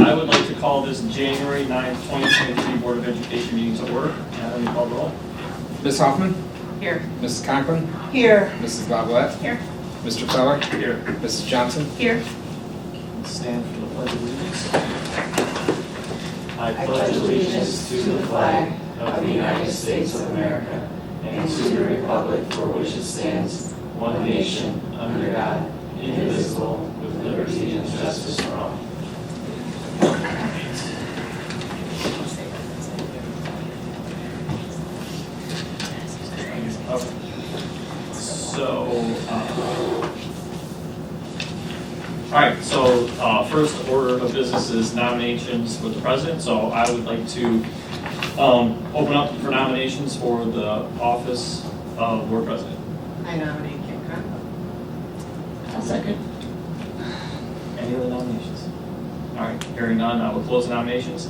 I would like to call this January 9th, 2023 Board of Education meeting to order. Let me call the roll. Ms. Hoffman? Here. Mrs. Conklin? Here. Mrs. Lavalette? Here. Mr. Feller? Here. Mrs. Johnson? Here. Stand for the pledge of allegiance. I pledge allegiance to the flag of the United States of America and to the republic for which it stands, one nation, under God, indivisible, with liberty and justice for all. Okay. So, all right, so first order of business is nominations with the president. So I would like to open up for nominations for the office of board president. I nominate Kim Conklin. I'll second. Any other nominations? All right, hearing none, I will close the nominations.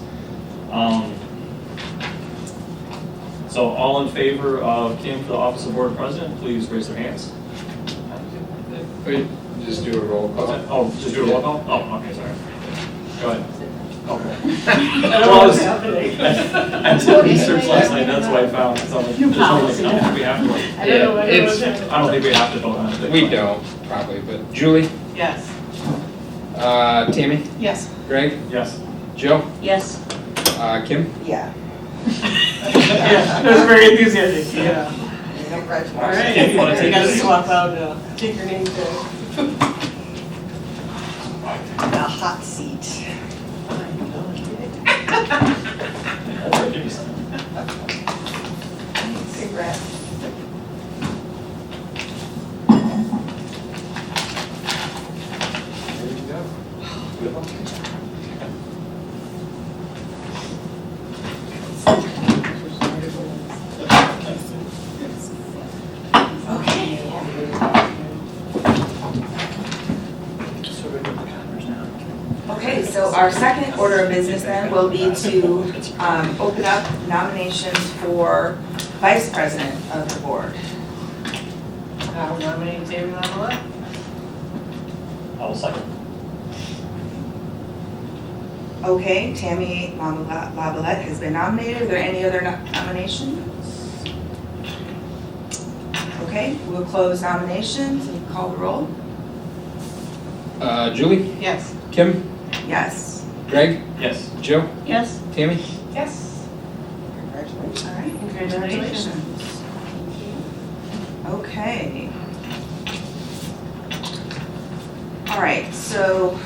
So all in favor of Kim for the office of board president, please raise their hands. Wait, just do a roll call. Oh, just do a roll call? Oh, okay, sorry. Go ahead. Okay. I don't know what's happening. I did research last night, that's what I found. So I'm like, there's no, I don't think we have to. I don't know what it was. I don't think we have to vote on it. We don't, probably, but Julie? Yes. Tammy? Yes. Greg? Yes. Jill? Yes. Kim? Yeah. Yeah, that was very enthusiastic, yeah. All right, Kim, you wanna take you gotta your seat? swap out, take your name tag. The hot seat. I'll give you some. Congrats. There you go. Beautiful. Okay, so our second order of business then will be to open up nominations for vice president of the board. I will nominate Tammy Lavalette. I will second. Okay, Tammy Lavalette has been nominated. Are there any other nominations? Okay, we'll close nominations and call the roll. Julie? Yes. Kim? Yes. Greg? Yes. Jill? Yes. Tammy? Yes. Congratulations. All right, Congratulations. Okay. All right, so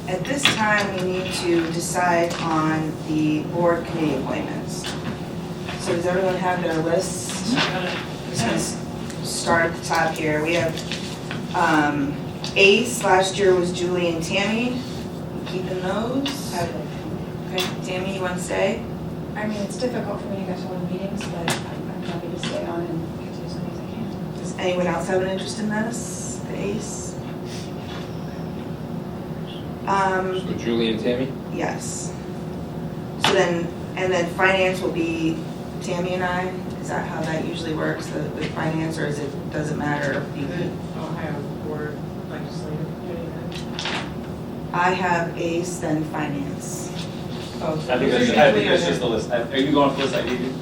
at this time, we need to decide on the board committee appointments. So does everyone have their list? Just gonna start at the top here. We have ACE, last year was Julie and Tammy. You keeping those? Okay, Tammy, you want to stay? I mean, it's difficult for me to go to all the meetings, but I'm happy to stay on and get to as many as I can. Does anyone else have an interest in this, the ACE? So Julie and Tammy? Yes. So then, and then finance will be Tammy and I? Is that how that usually works, with finance, or does it matter? Ohio Board Legislative Committee then. I have ACE, then finance. Oh, I think that's just the list. Are you going for this I gave you?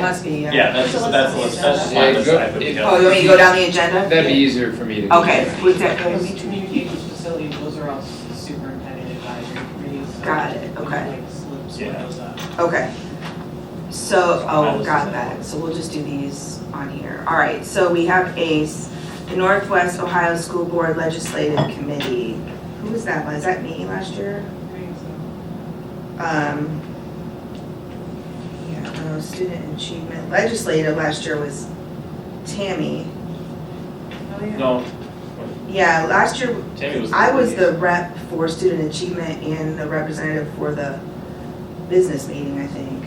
Must be, yeah. Yeah, that's the list. That's just my Yeah, list go- I put it- Oh, together. you want me to go down the agenda? That'd be easier for me to. Okay, with that, Because the communications facilities, those are all superintendent advisory committees. So Got it, we okay. like split Yeah. those up. okay. So, got that. So we'll just do these on here. All right, so we have ACE, the Northwest Ohio School Board Legislative Committee. Who was that? Was that me last year? Yeah, student achievement. Legislative last year was Tammy. Oh, yeah. No, Yeah, last year, Tammy was. I was the rep for student achievement and the representative for the business meeting, I think.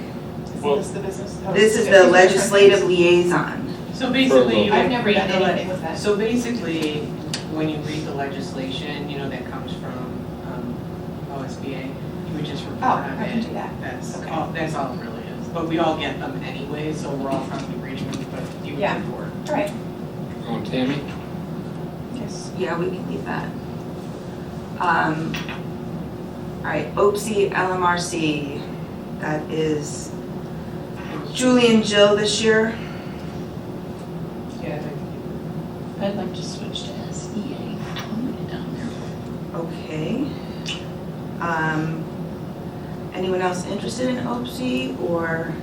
Well- Is this the business? This is the legislative liaison. So basically, I've never done anything with that. So basically, when you read the legislation, you know, that comes from OSBA, you would just report Oh, on I can it. do that. That's Okay. all it really is. But we all get them anyway, so we're all probably reading them, but you Yeah. would report. All right. Oh, Tammy? Yes. Yeah, we can leave that. All right, OPSI LMRC, that is Julie and Jill this year. Yeah, I'd like to switch to SEA. I'll put it down there. Okay. Anyone else interested in OPSI or?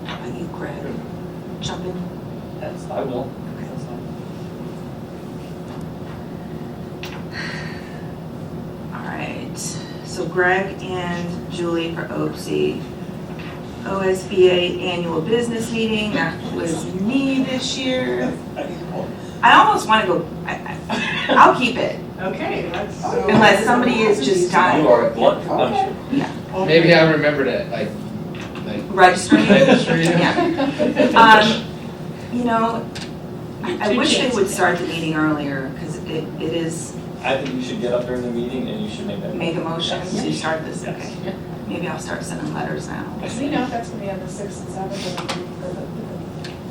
How about you, Greg? Jump in. I will. All right, so Greg and Julie for OPSI. OSBA annual business meeting, that was me this year. I almost want to go, I'll keep it, okay, let's. unless somebody is just dying. You are blunt production. Maybe I'll remember to like Register. register you. Yeah. You know, I wish they would start the meeting earlier, because it is, I think you should get up during the meeting and you should make that. make a motion Yes. to start this, Yes. okay. Maybe I'll start sending letters now. Do we know if that's gonna be on the 6th and 7th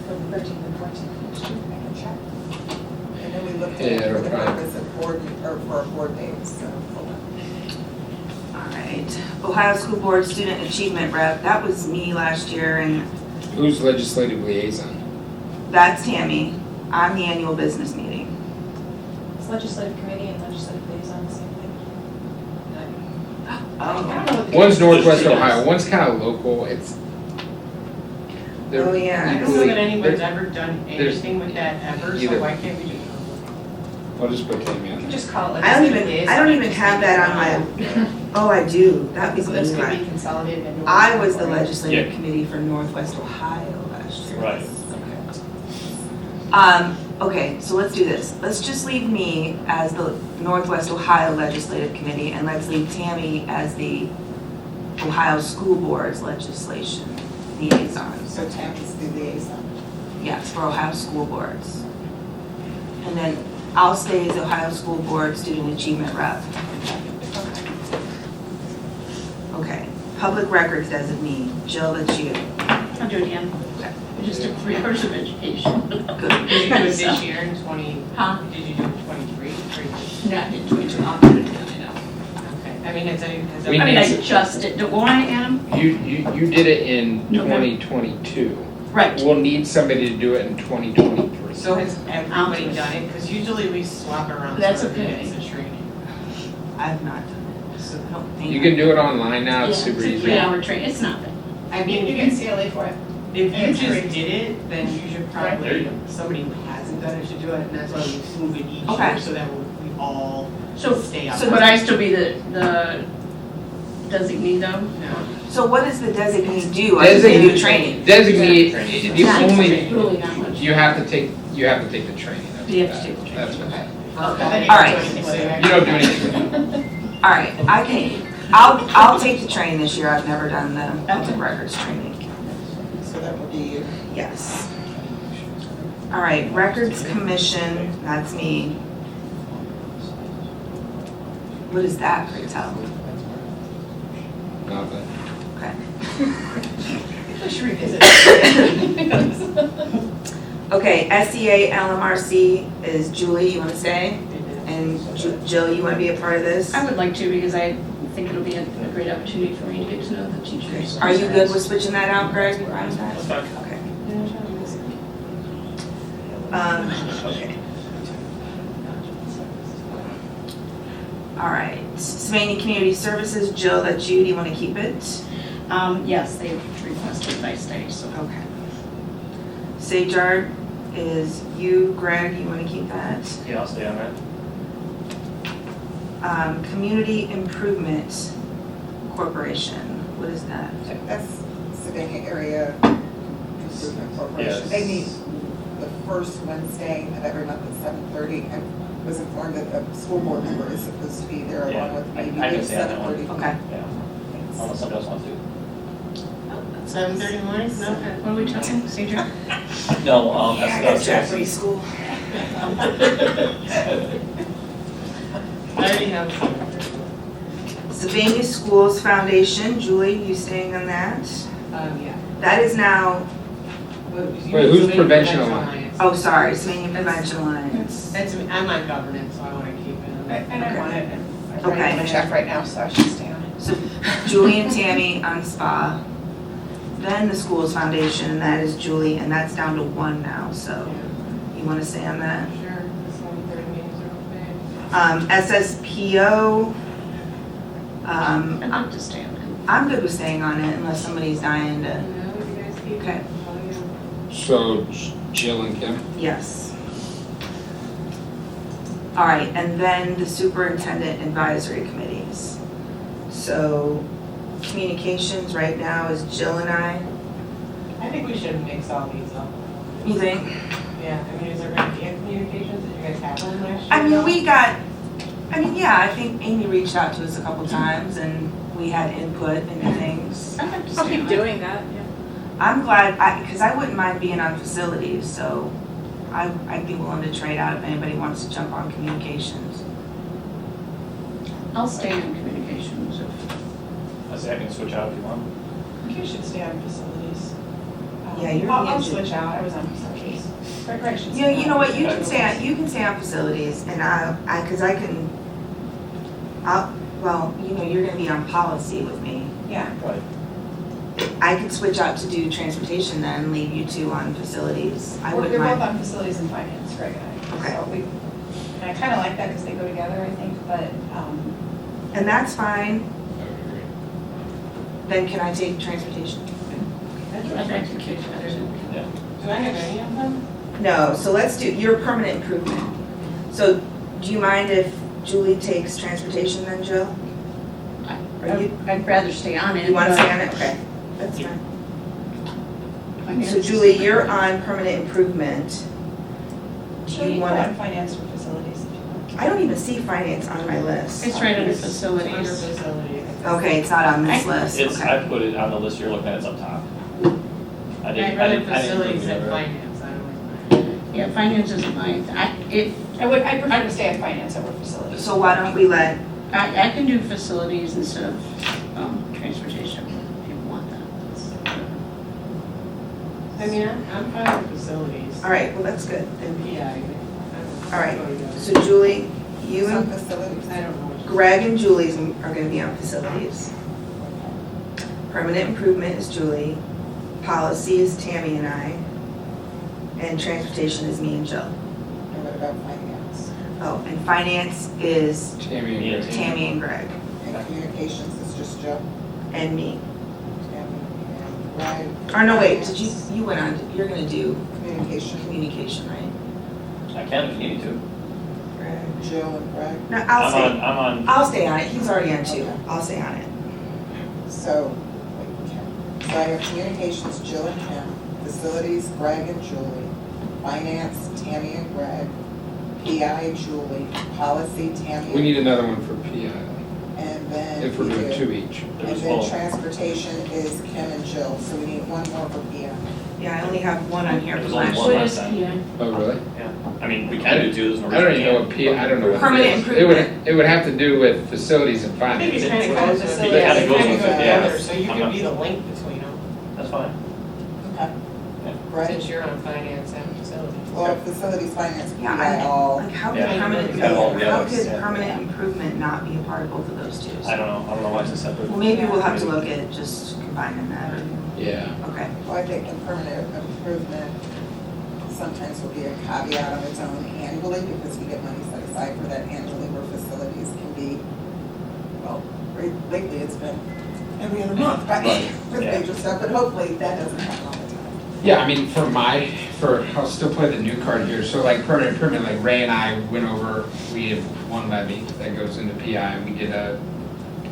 or the 13th and 14th? I can check. And then we looked Yeah, at it'll the probably- purpose of board, or for our board dates, so. All right, Ohio School Board Student Achievement Rep, that was me last year, and Who's legislative liaison? that's Tammy. I'm the annual business meeting. It's legislative committee and legislative liaison, the same thing. I Oh, don't know what the One's difference Northwest is. Ohio, one's kind of local, it's. they're Oh, yeah. I don't know equally- that anyone's they're- ever done there's- anything with that ever, either. so why can't we do? I'll just put Tammy You on can there. just call it I don't legislative even, liaison. I don't even have that on my, oh, I do, that was So me. this could be consolidated into. I was the legislative Yeah. committee for Northwest Ohio last year. Right. Okay, so let's do this. Let's just leave me as the Northwest Ohio Legislative Committee, and let's leave Tammy as the Ohio School Board's legislation liaison. So Tammy's the liaison. Yes, for Ohio School Boards. And then I'll stay as Ohio School Board Student Achievement Rep. Okay, Public Records Designee, Jill, that's you. I'll do it again. I just took 3 hours of education. Good. Did you do it this year in 20, Huh? did you do it 23? No, I didn't do it. I'll do it again. Okay, I mean, has We I mean, need I to- just did, don't want to, Adam? You did it in November. 2022. Right. We'll need somebody to do it in 2023. So has everybody done it? Because usually we swap around. That's sort of okay. minutes of training. I've not done it, so I don't think. You can do it online now, it's Yeah, super it's a easy. 3-hour training, it's nothing. I You mean, can CLA for it. if you It's just free. did it, then you should There you probably, somebody who hasn't done it should do it, and that's why we move it each Okay. year, so that we all So, stay up. so would I still be the designee though? No. So what does the designee do? Other than do training? Designate, the Not only, really not much. you have to take the training. that's You have to what take the that- training. That's Okay. All right. what, you don't do anything. All right, I can, I'll take the training this year. I've never done the public records training. So that would be you. Yes. All right, Records Commission, that's me. What is that, pray tell? Nothing. Okay. Just revisit it. Okay, SEA LMRC is Julie, you want to stay? And Jill, you want to be a part of this? I would like to because I think it'll be a great opportunity for me to get to know the teachers. Are you good with switching that out, Greg? That's fine. Okay. Okay. All right, Sylvania Community Services, Jill, that's you, do you want to keep it? Yes, they've requested I stay, so. Okay. Sage Art is you, Greg, you want to keep that? Yeah, I'll stay on that. Community Improvement Corporation, what is that? That's Savannah Area Improvement Corporation. Yes. They meet the first Wednesday of every month at 7:30. I was informed that the school board member is supposed to be there along with I- maybe I can at stay on that one. 7:30. Okay. Yeah, unless somebody else wants to. 7:30 morning? No? What are we talking, Cedric? No, Yeah, I got that's Japanese school. I already have. Sylvania Schools Foundation, Julie, you staying on that? Yeah. That is now, Wait, who's Prevention Alliance? oh, sorry, Sylvania Prevention Alliance. That's, I'm on governance, so I want to keep it. And I want it. I'm writing them Okay. a check right now, so I should stay on it. So Julie and Tammy on spa. Then the schools foundation, and that is Julie, and that's down to one now, so you wanna stay on that? Sure, the 7:30 meetings are okay. SSPO, I'd like to stay on it. I'm good with staying on it unless somebody's dying to, No, you guys keep. Okay. So Jill and Kim? yes. All right, and then the superintendent advisory committees. So communications right now is Jill and I. I think we should mix all these up. You think? Yeah, I mean, is there gonna be any communications that you guys have on last year? I mean, yeah, I think Amy reached out to us a couple times and we had input into things. I'd like to I'll stay keep on it. doing that, yeah. I'm glad, because I wouldn't mind being on facilities, so I'd be willing to trade out if anybody wants to jump on communications. I'll stay on communications if. I say I can switch out if you want. You should stay on facilities. Yeah, you're I'll the switch out, I was on facilities. Greg should You stay know on. what, you can stay on facilities and you're gonna be on policy with me. Yeah, Right. I could switch out to do transportation then, leave you two on facilities. I we're wouldn't both mind. on facilities and finance, Greg and I. Okay. So and I kind of like that because they go together, I think, but, And that's fine, I would agree. then can I take transportation? I'd like to keep that too. Do I have any of them? No, so let's do your permanent improvement. So do you mind if Julie takes transportation then, Jill? Or you, I'd rather stay on it. you want to but stay on it? Okay, that's fine. finance So is Julie, my you're favorite. on permanent improvement. Do so you you want want to? finance for facilities if you want. I don't even see finance on my list. It's right under Under facilities. facility. Okay, it's not on this list, It's, okay. I put it on the list you're looking at, it's up top. I I'd didn't rather include facilities the than other. finance, I don't like that. Yeah, finance isn't mine. I prefer to stay on finance over facilities. So why don't we let, I can do facilities instead of, transportation, if you want that. I mean, I'm fine with facilities. all right, well, that's good. Then Yeah. All right. So Julie, you Some and facilities. I don't know. which- Greg and Julie are gonna be on facilities. Permanent improvement is Julie, policy is Tammy and I, and transportation is me and Jill. And what about finance? Oh, and finance is Tammy Me and and Greg. Tammy and Greg, And communications is just Joe, and me. Tammy, and Greg. Or no, wait, you went on, you're gonna do Communication, communication, right? I can if you need to. Jill and Greg. No, I'll stay, I'm on, I'll stay on it, he's already on two, I'll stay on it. So, wait, Kim. So I have communications, Jill and Kim, facilities, Greg and Julie, finance, Tammy and Greg, PI, Julie, policy, Tammy. We need another one for PI, And then. if we're we doing do- two each. there And was then both. transportation is Kim and Jill, so we need one more for PI. Yeah, I only have one on here There for was only last one year. What last is time. PI? Oh, really? Yeah, I mean, we can do two, there's no I reason don't we even know what can't. PI, I don't know what. Permanent it is. improvement. It would have to do with facilities and I think finance. it kind of goes with it. It kinda They goes kinda with go it, yeah. together, so you I'm can not- be the link between them, That's fine. Okay. Greg, since you're on finance and facilities. well, facilities, finance, Yeah, PI, all. Like, how could Yeah. permanent, Kind of all together, how could yeah. permanent improvement not be a part of both of those two? I don't know why it's a separate. Well, maybe we'll have to look at just combining that, or, Yeah. okay. Well, I think in permanent improvement, sometimes will be a caveat of its own annually, because we get money set aside for that annually, where facilities can be, well, lately it's been every other month, right? Right. For the Yeah. major stuff, but hopefully that doesn't happen all the time. Yeah, I mean, I'll still play the new card here, so like permanent improvement, like Ray and I went over, we have one levy that goes into PI, and we did a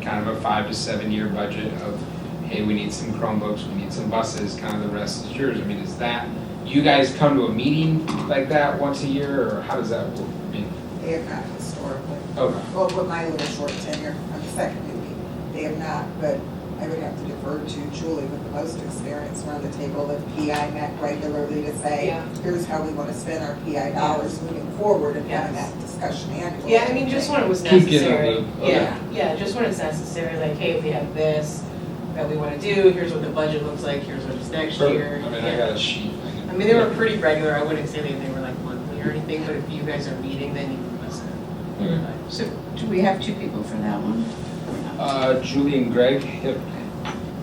kind of a 5 to 7 year budget of, hey, we need some Chromebooks, we need some buses, kind of the rest is yours. I mean, is that, you guys come to a meeting like that once a year, or how does that work? I mean, They have not historically. okay. Well, with my little short tenure, I'm the second newbie, they have not, but I would have to defer to Julie with the most experience around the table if PI met regularly to say, Yeah. here's how we want to spend our PI dollars moving forward and having Yes. that discussion annually. Yeah, I mean, just when it was Keep getting a necessary. loop, okay. Yeah, just when it's necessary, like, hey, we have this that we want to do, here's what the budget looks like, here's what it's next year. I mean, I Yeah. got a sheet. I mean, they were pretty regular, I wouldn't say they were like monthly or anything, but if you guys are meeting, then you can listen. So do we have 2 people for that one? Julie and Greg, yep.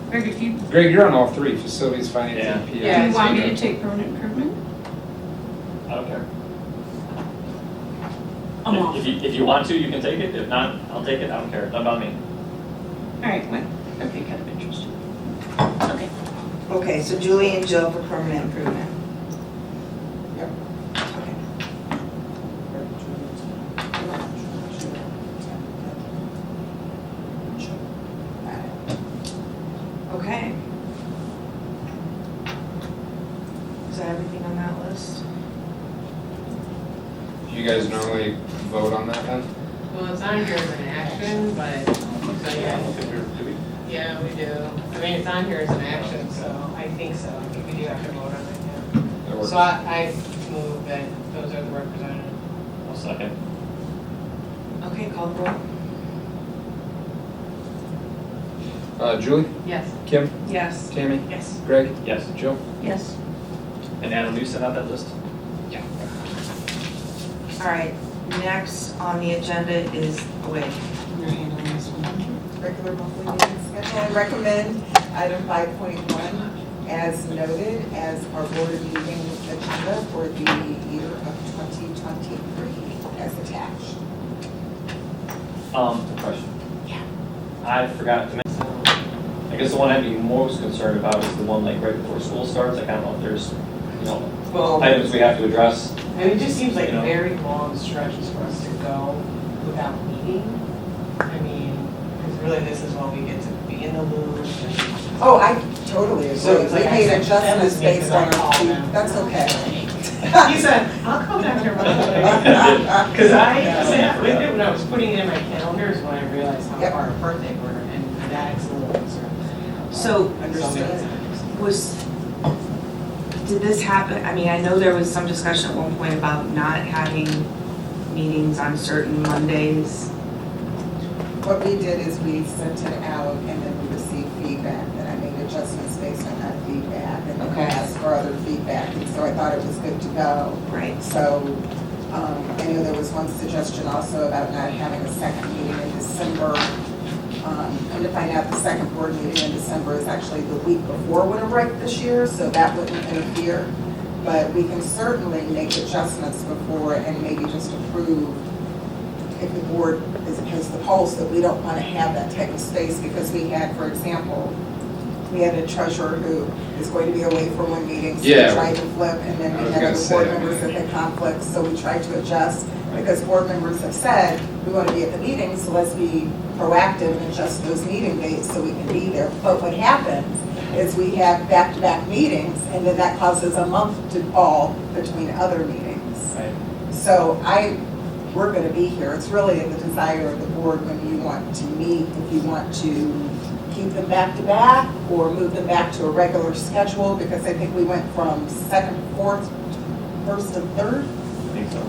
Greg, if you, Greg, you're on all 3, facilities, finance, and PI. do Yeah. you want me to take permanent improvement? I don't care. I'm off. If you want to, you can take it. If not, I'll take it. I don't care. Not about me. All right, well, okay, kind of interested. Okay. Okay, so Julie and Jill for permanent improvement. Yep. Okay. Okay. Is that everything on that list? Do you guys normally vote on that then? Well, it's on here as an action, but, so yeah, Do we? yeah, we do. I mean, it's on here as an action, so I think so. I think we do have to vote on it, That yeah. works. So I move that those are the representatives. I'll second. Okay, call the roll. Julie, Yes. Kim, Yes. Tammy, Yes. Greg, Yes. Jill? Yes. And Adam, you sent out that list? Yeah. All right, next on the agenda is, oh wait, you're handling this one. Regular monthly meeting schedule. I recommend item 5.1 as noted as our board meeting agenda for the year of 2023 as attached. Question. Yeah. I forgot to mention, I guess the one I'd be most concerned about is the one like right before school starts. Like, I don't know if there's, Well, items we have to address. I mean, it just seems like You know. very long stretches for us to go without meeting. I mean, because really this is when we get to be in the loop and. Oh, I totally agree. So it's We like I made said, adjustments that was me based 'cause I on our called feed. them. That's okay. He said, I'll call Dr. Monday. Because I sat with it when I was putting it in my calendar is when I realized how Yep. far apart they were, and that's a little concerning. So, Understood. was, did this happen, I mean, I know there was some discussion at one point about not having meetings on certain Mondays. What we did is we sent it out and then we received feedback, and I made adjustments based on that feedback. And then we Okay. asked for other feedback, and so I thought it was good to go. Right. So, I know there was one suggestion also about not having a second meeting in December. And to find out, the second board meeting in December is actually the week before winter break this year, so that wouldn't interfere. But we can certainly make adjustments before and maybe just approve if the board is against the pulse that we don't want to have that type of space, because we had, for example, we had a treasurer who is going to be away for one meeting, so we Yeah. tried to flip, and then I we was had gonna other say, board I members mean- that had conflicts, so we tried to adjust, because board members have said, we want to be at the meeting, so let's be proactive and adjust those meeting dates so we can be there. But what happens is we have back-to-back meetings, and then that causes a month to fall between other meetings. Right. So we're going to be here. It's really at the desire of the board when you want to meet, if you want to keep them back to back or move them back to a regular schedule, because I think we went from second, fourth, first and third. I think so.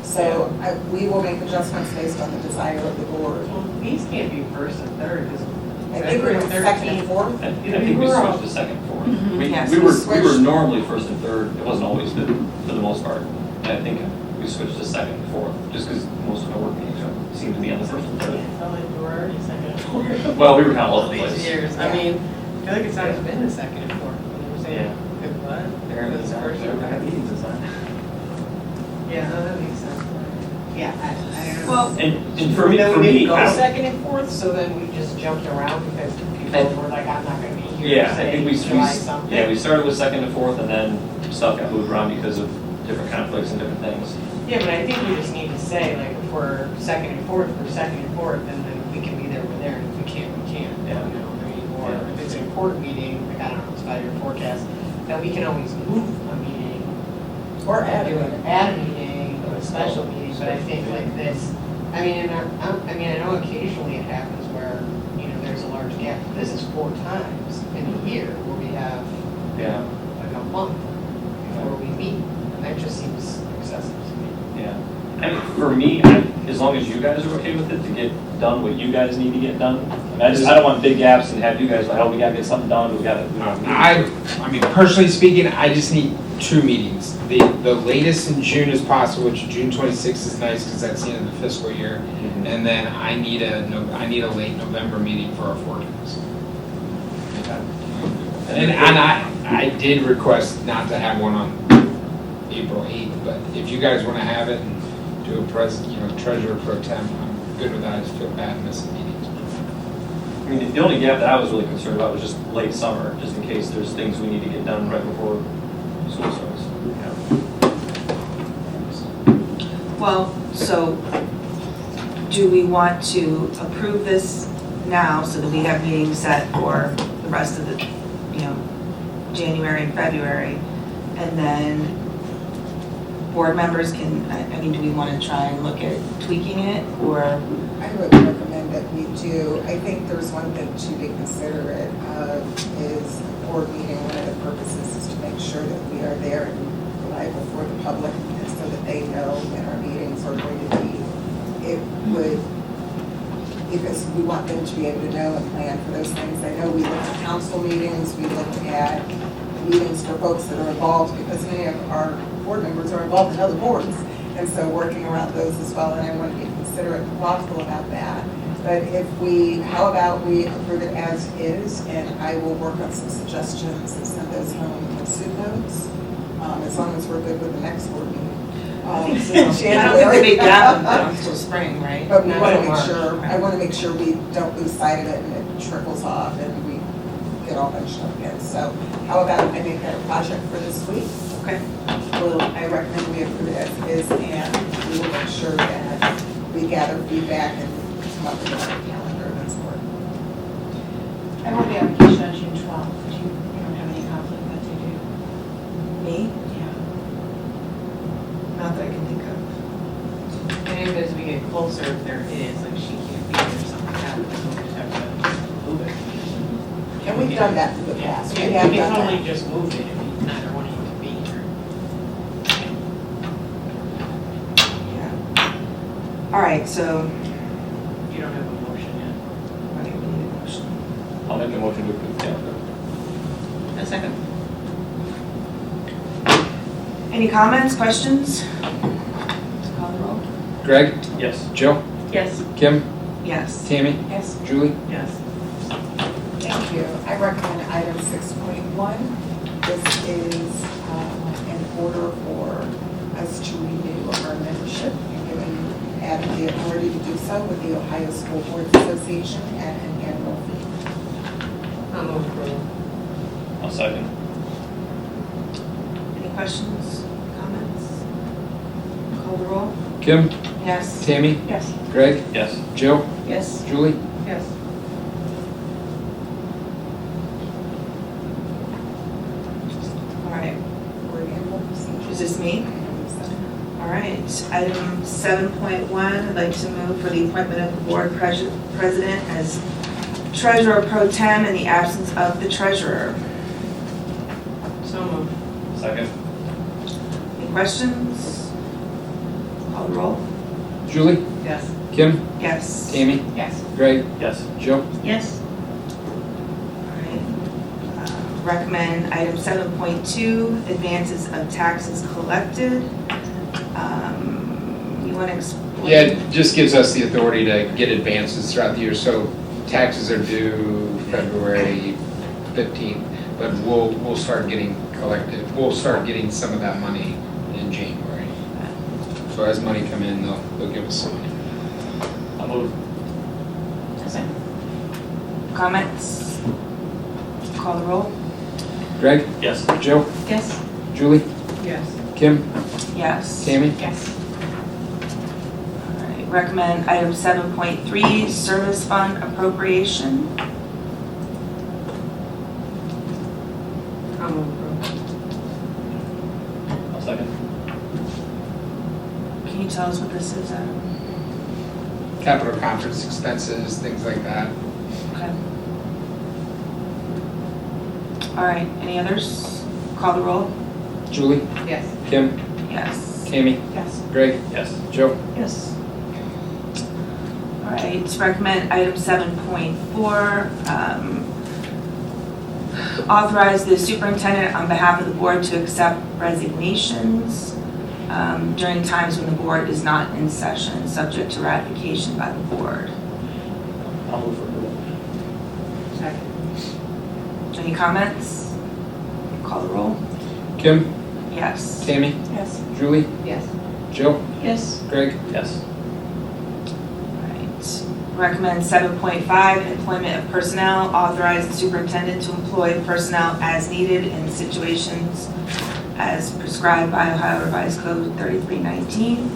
So we will make adjustments based on the desire of the board. Well, these can't be first and third, because. I think we were second and fourth. I think we switched to second forward. Yes, We we were switched. normally first and third. It wasn't always good for the most part. And I think we switched to second and fourth, just because most of our work meetings seem to be on the first and third. Oh, like we're already second and fourth. Well, we were kind of all All over the these place. years, I mean, I feel like it's always been the second and fourth, when you were saying, good what? Apparently, This first and third. meetings is on. Yeah, no, that makes sense. Yeah, I don't know. Well, And for me, Then we didn't go I don't- second and fourth, so then we just jumped around because people were like, I'm not gonna be here. yeah, I think we, July something. yeah, we started with second and fourth, and then stuff got moved around because of different conflicts and different things. Yeah, but I think we just need to say, like, if we're second and fourth, we're second and fourth, and then we can be there, we're there, and if we can't, we can't. Yeah. You know, I mean, or Yeah. if it's an important meeting, like, I don't know, it's 5-year forecast, that we can always move a meeting. Or add do it. an add a meeting, or a special meeting, but I think like this, I mean, I know occasionally it happens where, you know, there's a large gap. This is 4 times in a year where we have, Yeah, like, a month before we meet, and that just seems excessive to me. yeah. I mean, for me, as long as you guys are okay with it, to get done what you guys need to get done. I mean, I don't want big gaps and have you guys like, oh, we gotta get something done, we gotta, we don't. I mean, personally speaking, I just need 2 meetings. The latest in June is possible, which June 26th is nice because that's the end of the fiscal year. And then I need a late November meeting for our forecast. And I did request not to have one on April 8th, but if you guys want to have it and do a treasurer pro tem, I'm good with that. I just feel bad missing meetings. I mean, the only gap that I was really concerned about was just late summer, just in case there's things we need to get done right before school starts. Well, so do we want to approve this now so that we have meetings set for the rest of the, January and February? And then board members can, do we want to try and look at tweaking it or? I would recommend that we do. I think there's one thing to be considerate of is a board meeting. One of the purposes is to make sure that we are there and reliable for the public, and so that they know when our meetings are going to be. It would, because we want them to be able to know and plan for those things. I know we looked at council meetings, we looked at meetings for folks that are involved, because many of our board members are involved in other boards. And so working around those as well, and I want to be considerate and thoughtful about that. But how about we approve it as is, and I will work on some suggestions and send those home with soup notes, as long as we're good with the next board meeting. I don't think the big gap until spring, right? But we Not want to till make March. sure, I want to make sure we don't lose sight of it and it trickles off and we get all bunched up again. So how about I make that a project for this week? Okay. Well, I recommend we approve it as is, and we will make sure that we gather feedback and come up with a calendar that's important. I won't be on vacation on June 12th, but you don't have any conflict that day, do you? Me? Yeah. Not that I can think of. And if as we get closer, if there is, like she can't be here or something happens, we'll just have to move it. And we've done that in the past. We Yeah, have we can done totally that. just move it if neither one of you can be here. Yeah. All right, so You don't have a motion yet. I think we need a motion. I'll make a motion to approve the calendar. A second. Any comments, questions? Call the roll. Greg, Yes. Jill, Yes. Kim, Yes. Tammy, Yes. Julie. Yes. Thank you. I recommend item 6.1. This is in order for us to renew our membership and giving Adam the authority to do so with the Ohio School Boards Association at an annual fee. I'll move approval. I'll second. Any questions, comments? Call the roll. Kim, Yes. Tammy, Yes. Greg, Yes. Jill, Yes. Julie. Yes. All right. Board annual procedure. Is this me? All right. Item 7.1, I'd like to move for the appointment of the board president as treasurer pro tem in the absence of the treasurer. So moved. Second. Any questions? Call the roll. Julie, Yes. Kim, Yes. Tammy, Yes. Greg, Yes. Jill. Yes. All right. Recommend item 7.2, advances of taxes collected. You want to explain? Yeah, it just gives us the authority to get advances throughout the year, so taxes are due February 15th, but we'll start getting collected, we'll start getting some of that money in January. So as money come in, they'll give us some money. I'll move. Comments? Call the roll. Greg, Yes. Jill, Yes. Julie, Yes. Kim, Yes. Tammy, Yes. All right. Recommend item 7.3, service fund appropriation. I'll move approval. I'll second. Can you tell us what this is, Adam? capital conference expenses, things like that. Okay. All right, any others? Call the roll. Julie, Yes. Kim, Yes. Tammy, Yes. Greg, Yes. Jill. Yes. All right, to recommend item 7.4, Authorize the superintendent on behalf of the board to accept resignations during times when the board is not in session, subject to ratification by the board. I'll move for approval. Second. Any comments? Call the roll. Kim, Yes. Tammy, Yes. Julie, Yes. Jill, Yes. Greg. Yes. Right. Recommend 7.5, employment of personnel. Authorize the superintendent to employ personnel as needed in situations as prescribed by Ohio Revised Code 3319.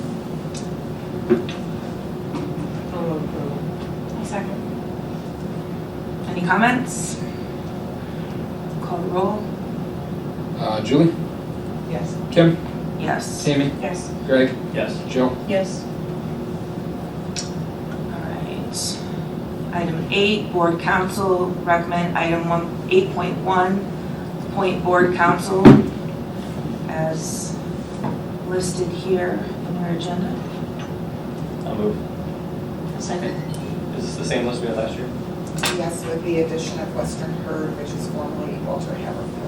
I'll move approval. I'll second. Any comments? Call the roll. Julie, Yes. Kim, Yes. Tammy, Yes. Greg, Yes. Jill. Yes. All right. Item 8, board council. Recommend item 8.1, appoint board council as listed here in your agenda. I'll move. Second. Is this the same list we had last year? Yes, with the addition of Western Herd, which is formerly Walter Haverfield.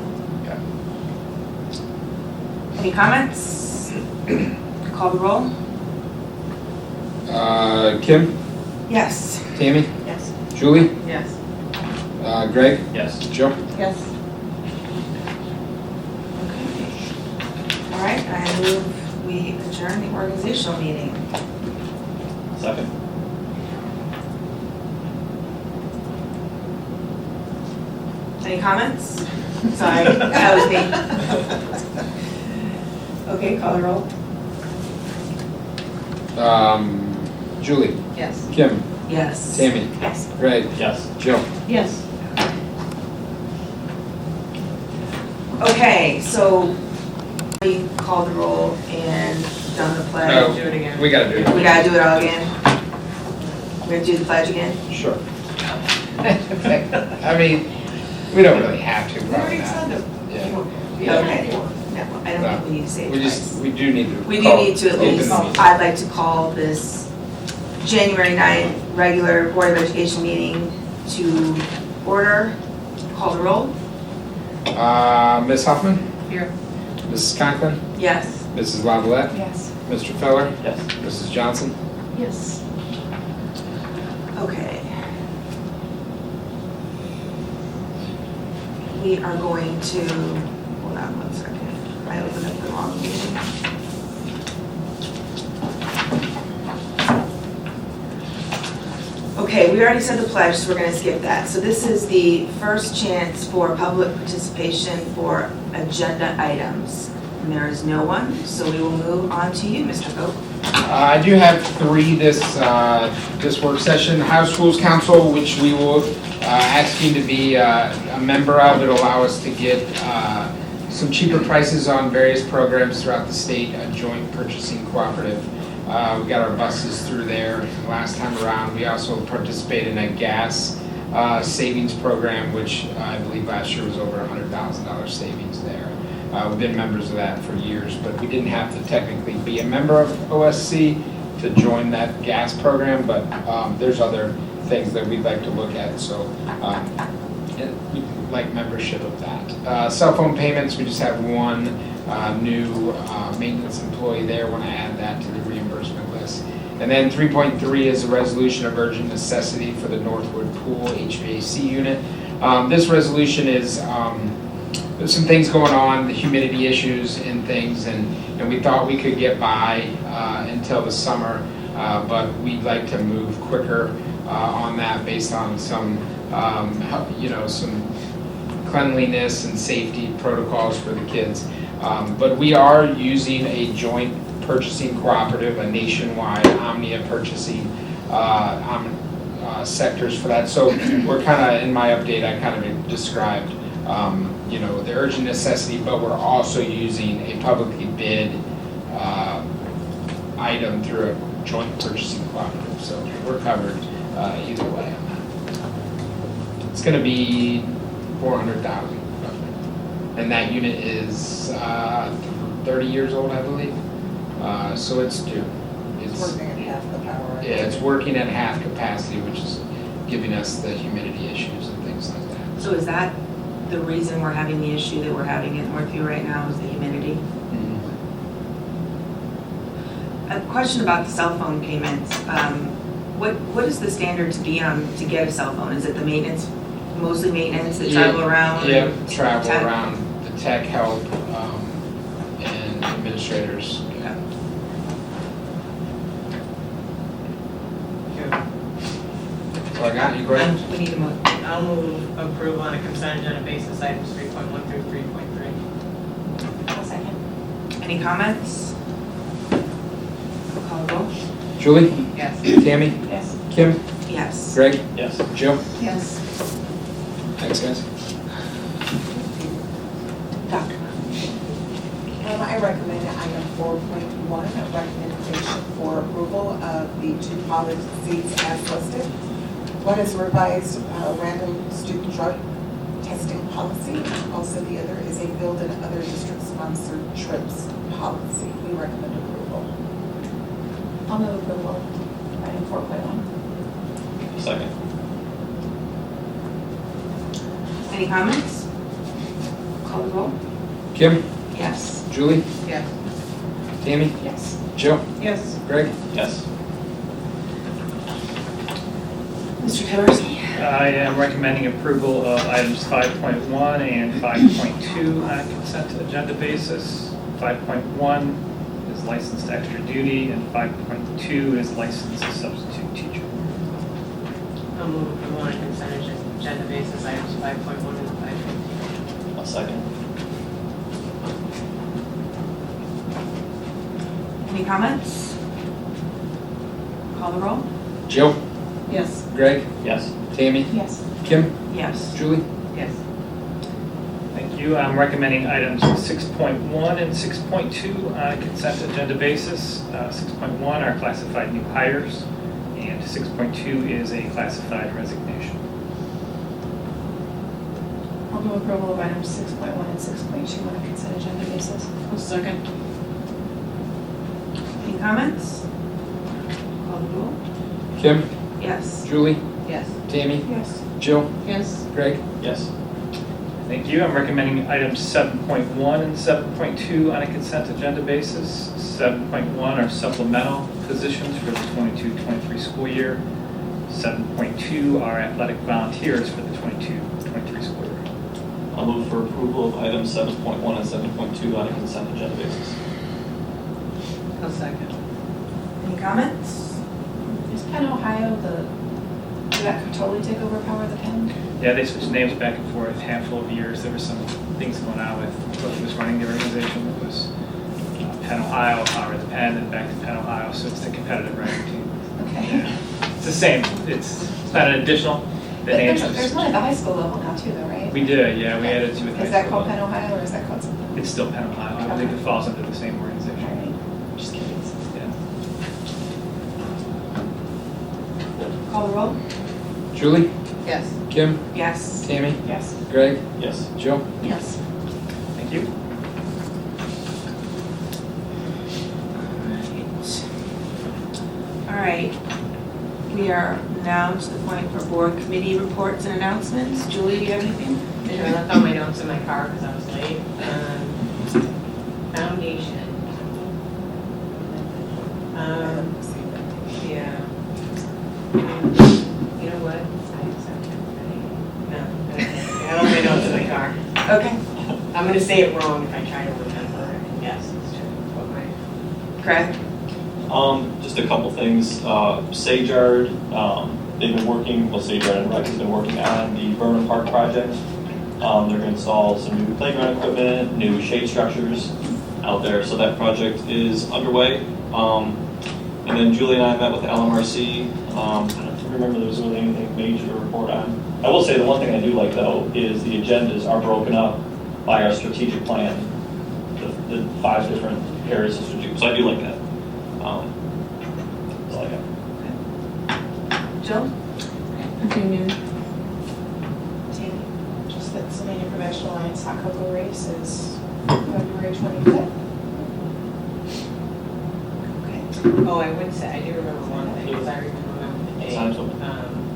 Any comments? Call the roll. Kim, Yes. Tammy, Yes. Julie, Yes. Greg, Yes. Jill. Yes. All right, I move we adjourn the organizational meeting. Second. Any comments? Sorry, that was me. Okay, call the roll. Julie, Yes. Kim, Yes. Tammy, Yes. Greg, Yes. Jill. Yes. Okay, so we called the roll and done the pledge. No, Do it again. we gotta do it. We gotta do it all again? We have to do the pledge again? Sure. I mean, we don't really have to. We already probably said not. it. Yeah. Okay. No, I don't think we need to say it We twice. just, we do need to. We do call- need to at open the least, meeting. I'd like to call this January 9th regular Board of Education meeting to order. Call the roll? Ms. Huffman, Here. Mrs. Conklin, Yes. Mrs. Lavalette, Yes. Mr. Feller, Yes. Mrs. Johnson. Yes. Okay. We are going to, hold on one second. I opened up the wrong meeting. Okay, we already said the pledge, so we're gonna skip that. So this is the first chance for public participation for agenda items. And there is no one, so we will move on to you, Mr. Vogt. I do have 3 this work session. Ohio Schools Council, which we will ask you to be a member of. It'll allow us to get some cheaper prices on various programs throughout the state, a joint purchasing cooperative. We got our buses through there last time around. We also participated in a gas savings program, which I believe last year was over $100,000 savings there. We've been members of that for years, but we didn't have to technically be a member of OSC to join that gas program, but there's other things that we'd like to look at, so we'd like membership of that. Cell phone payments, we just have one new maintenance employee there, want to add that to the reimbursement list. And then 3.3 is a resolution of urgent necessity for the Northwood Pool HVAC unit. This resolution is, there's some things going on, the humidity issues and things, and we thought we could get by until the summer, but we'd like to move quicker on that based on some, some cleanliness and safety protocols for the kids. But we are using a joint purchasing cooperative, a nationwide Omnia purchasing sectors for that. So we're kind of, in my update, I kind of described, the urgent necessity, but we're also using a publicly bid item through a joint purchasing cooperative. So we're covered either way on that. It's going to be $400,000 roughly. And that unit is 30 years old, I believe. So it's due. It's working at half the power. Yeah, it's working at half capacity, which is giving us the humidity issues and things like that. So is that the reason we're having the issue that we're having in Northview right now is the humidity. A question about the cell phone payments. What is the standard to be on to get a cell phone? Is it the maintenance, mostly maintenance that travel around? Yeah, travel Tech? around, the tech help, and administrators. So I got you, Greg? We need a mo, I'll move approval on a consent agenda basis, items 3.1 through 3.3. I'll second. any comments? Call the roll. Julie? Yes. Tammy? Yes. Kim? Yes. Greg? Yes. Jill? Yes. Thanks, guys. Dr. I recommend item 4.1, a recommendation for approval of the 2 policies as listed. One is revised random student drug testing policy. Also, the other is a field and other district-sponsored trips policy. We recommend approval. I'll move approval, item 4.1. Second. Any comments? Call the roll. Kim? Yes. Julie? Yes. Tammy? Yes. Jill? Yes. Greg? Yes. Mr. Taberski? I am recommending approval of items 5.1 and 5.2 on a consent agenda basis. 5.1 is licensed extra duty, and 5.2 is licensed substitute teacher. I'll move approval on a consent agenda basis, items 5.1 and 5.2. I'll second. Any comments? Call the roll. Jill? Yes. Greg? Yes. Tammy? Yes. Kim? Yes. Julie? Yes. Thank you. I'm recommending items 6.1 and 6.2 on a consent agenda basis. 6.1 are classified new hires, and 6.2 is a classified resignation. I'll move approval of items 6.1 and 6.2 on a consent agenda basis. I'll second. Any comments? Call the roll. Kim? Yes. Julie? Yes. Tammy? Yes. Jill? Yes. Greg? Yes. Thank you. I'm recommending items 7.1 and 7.2 on a consent agenda basis. 7.1 are supplemental positions for the 22-23 school year. 7.2 are athletic volunteers for the 22-23 school year. I'll move for approval of items 7.1 and 7.2 on a consent agenda basis. I'll second. Any comments? Is Penn Ohio did that totally take over Power the Pen? Yeah, they switched names back and forth, handful of years. There were some things going on with who was running the organization. It was Penn Ohio, Power the Pen, and back to Penn Ohio, so it's the competitive writing team. Okay. It's the same. It's not an additional. The names There's one at the high school level now too, though, right? We did, yeah, we added to it. Is that called Penn Ohio or is that called something? It's still Penn Ohio. I believe it falls under the same All organization. right. Just curious. Yeah. Call the roll. Julie? Yes. Kim? Yes. Tammy? Yes. Greg? Yes. Jill? Yes. Thank you. All right. We are now to the point for board committee reports and announcements. Julie, do you have anything? I left all my notes in my car because I was late. Foundation. Yeah. You know what? No. I left my notes in my car. Okay. I'm gonna say it wrong if I try to remember. Yes, it's true. What my- Craig? Just a couple things. Sage Yard, they've been working, well, Sage Yard and Rex has been working on the Burnham Park project. They're going to install some new playground equipment, new shade structures out there, so that project is underway. And then Julie and I met with the LMRC. I don't remember there was really anything major to report on. I will say the one thing I do like though is the agendas are broken up by our strategic plan, the 5 different areas of strategic, so I do like that. That's all I got. Jill? Nothing new. Tammy? Just that Sylvania Professional Alliance Hot Cocoa Race is February 25th. Okay. Oh, I would say, I do remember one thing, because I remember Signs up.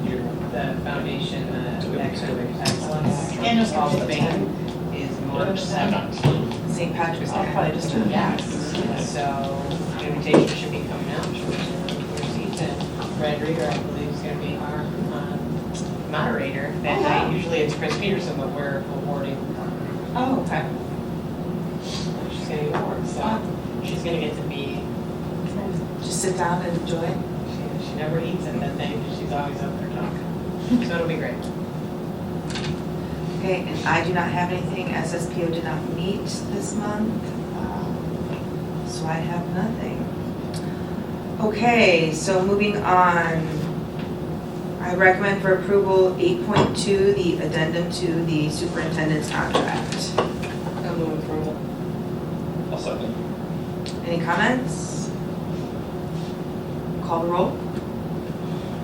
The foundation, academic excellence, Hall of Fame is March 7th. St. Patrick's Day. I'll probably just do that. So invitation should be coming out for seats, and Red Reader, I believe, is gonna be our moderator that night. Usually it's Chris Peterson, but we're awarding, Oh, okay. she's gonna be awarded, so she's gonna get to be, Just sit down and enjoy it. she never eats at that thing, because she's always up there talking. So it'll be great. Okay, and I do not have anything. SSPO did not meet this month, so I have nothing. Okay, so moving on. I recommend for approval 8.2, the addendum to the superintendent's contract. I'll move approval. I'll second. Any comments? Call the roll?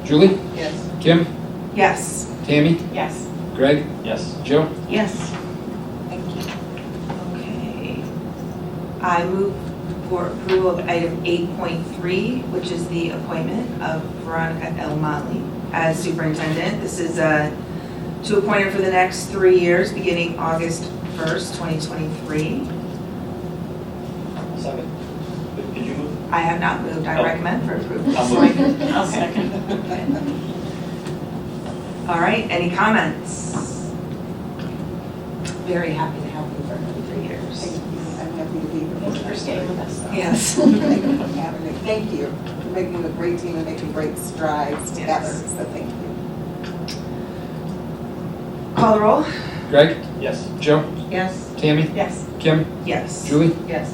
Julie, Yes. Kim, Yes. Tammy, Yes. Greg, Yes. Joe. Yes. Thank you. Okay. I move for approval of item 8.3, which is the appointment of Veronica L. Motley as superintendent. This is to appoint her for the next 3 years, beginning August 1st, 2023. I'll second. Did you move? I have not moved. I Oh. recommend for approval. I'll move. I'll second. All right, any comments? Very happy to have you for another 3 Thank years. you. I'm happy to be here. Thank you for staying with us, though. Yes. Thank you for having me. Thank you for making a great team and making great strides together, Yes. so thank you. Call the roll? Greg, Yes. Joe, Yes. Tammy, Yes. Kim, Yes. Julie. Yes.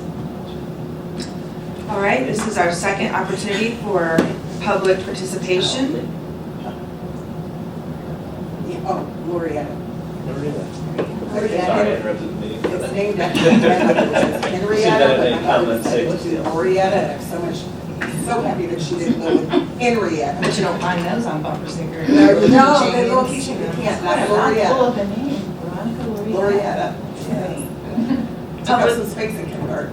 All right, this is our second opportunity for public participation. Yeah, oh, Glorietta. Sorry, I interrupted the meeting. It's named after Henrietta, that but in my mother comment said six, yeah. Glorietta, and I'm so happy that she didn't go with Henrietta. But you don't find those on bumper stickers. No, they don't, Change. you can't, not Not full Glorietta. of the name, Veronica Lorietta. Glorietta. Took up Public- some space in kindergarten.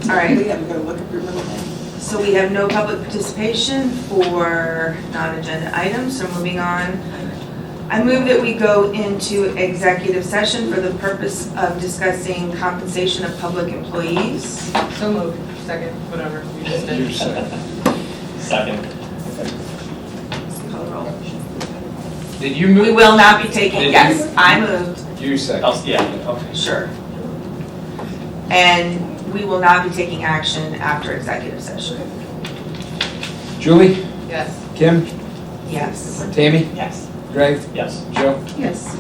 All right, Leah, I'm gonna look up your middle name. so we have no public participation for non-agenda items, so moving on. I move that we go into executive session for the purpose of discussing compensation of public employees. So moved. Second, whatever you just did. You're second. Second. Call the roll. Did you move? We will not be taking, Did yes, you- I moved, You second. Yeah, okay. sure. And we will not be taking action after executive session. Julie, Yes. Kim, Yes. Tammy, Yes. Greg, Yes. Joe. Yes.